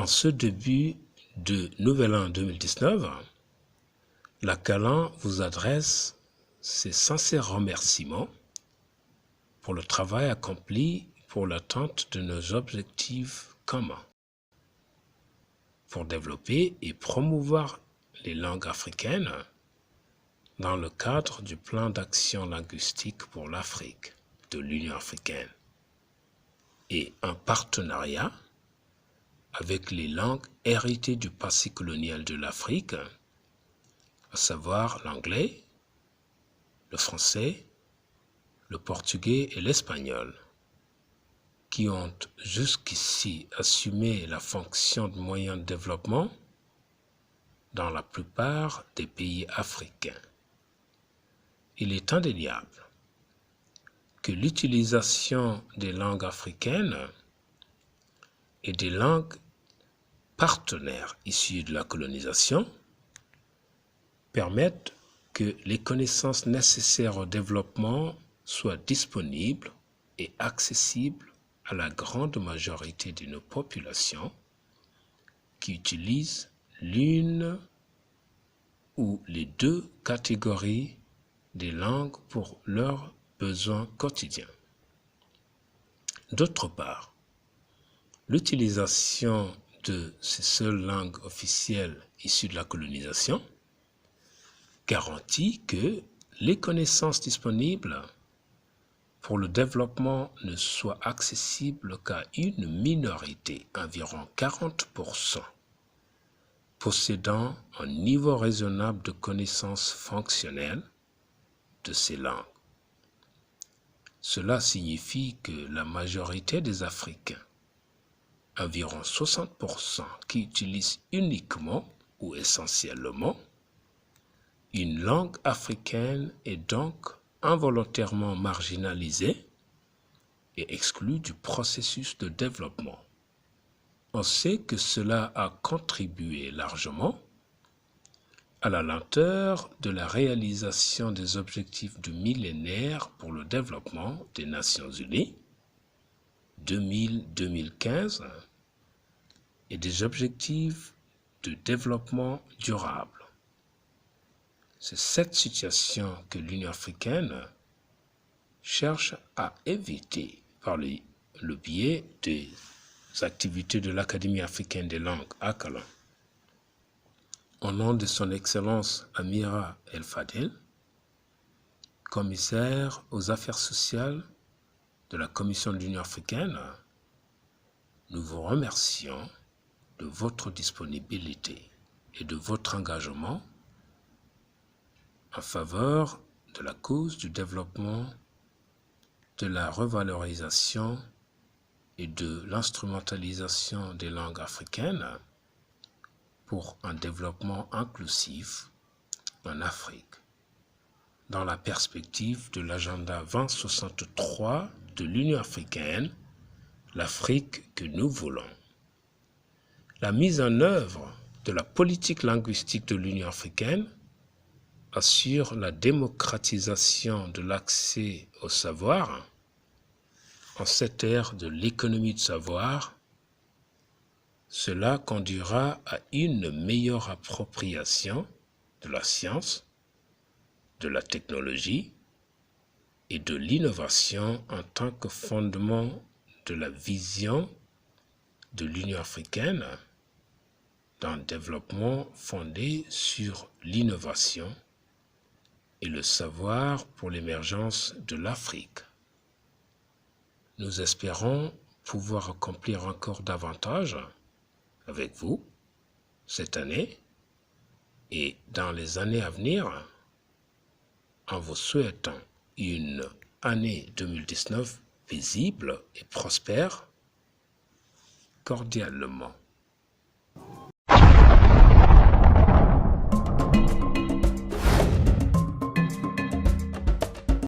En ce début de Nouvel An 2019, la CALAN vous adresse ses sincères remerciements pour le travail accompli pour l'atteinte de nos objectifs communs, pour développer et promouvoir les langues africaines dans le cadre du plan d'action linguistique pour l'Afrique de l'Union africaine et un partenariat avec les langues héritées du passé colonial de l'Afrique, à savoir l'anglais, le français, le portugais et l'espagnol, qui ont jusqu'ici assumé la fonction de moyen de développement dans la plupart des pays africains. Il est indéniable que l'utilisation des langues africaines et des langues partenaires issues de la colonisation permettent que les connaissances nécessaires au développement soient disponibles et accessibles à la grande majorité de nos populations qui utilisent l'une ou les deux catégories des langues pour leurs besoins quotidiens. D'autre part, l'utilisation de ces seules langues officielles issues de la colonisation garantit que les connaissances disponibles pour le développement ne soient accessibles qu'à une minorité, environ 40%, possédant un niveau raisonnable de connaissances fonctionnelles de ces langues. Cela signifie que la majorité des Africains, environ 60%, qui utilisent uniquement ou essentiellement une langue africaine est donc involontairement marginalisée et exclue du processus de développement. On sait que cela a contribué largement à la lenteur de la réalisation des objectifs du millénaire pour le développement des Nations Unies 2000-2015 et des objectifs de développement durable. C'est cette situation que l'Union africaine cherche à éviter par le biais des activités de l'Académie africaine des langues, ACALAN. Au nom de son Excellence Amira El Fadel, commissaire aux affaires sociales de la Commission de l'Union africaine, nous vous remercions de votre disponibilité et de votre engagement en faveur de la cause du développement, de la revalorisation et de l'instrumentalisation des langues africaines pour un développement inclusif en Afrique, dans la perspective de l'agenda 2063 de l'Union africaine, l'Afrique que nous voulons. La mise en œuvre de la politique linguistique de l'Union africaine assure la démocratisation de l'accès au savoir en cette ère de l'économie de savoir. Cela conduira à une meilleure appropriation de la science, de la technologie et de l'innovation en tant que fondement de la vision de l'Union africaine d'un développement fondé sur l'innovation et le savoir pour l'émergence de l'Afrique. Nous espérons pouvoir accomplir encore davantage avec vous cette année et dans les années à venir, en vous souhaitant une année 2019 paisible et prospère, cordialement.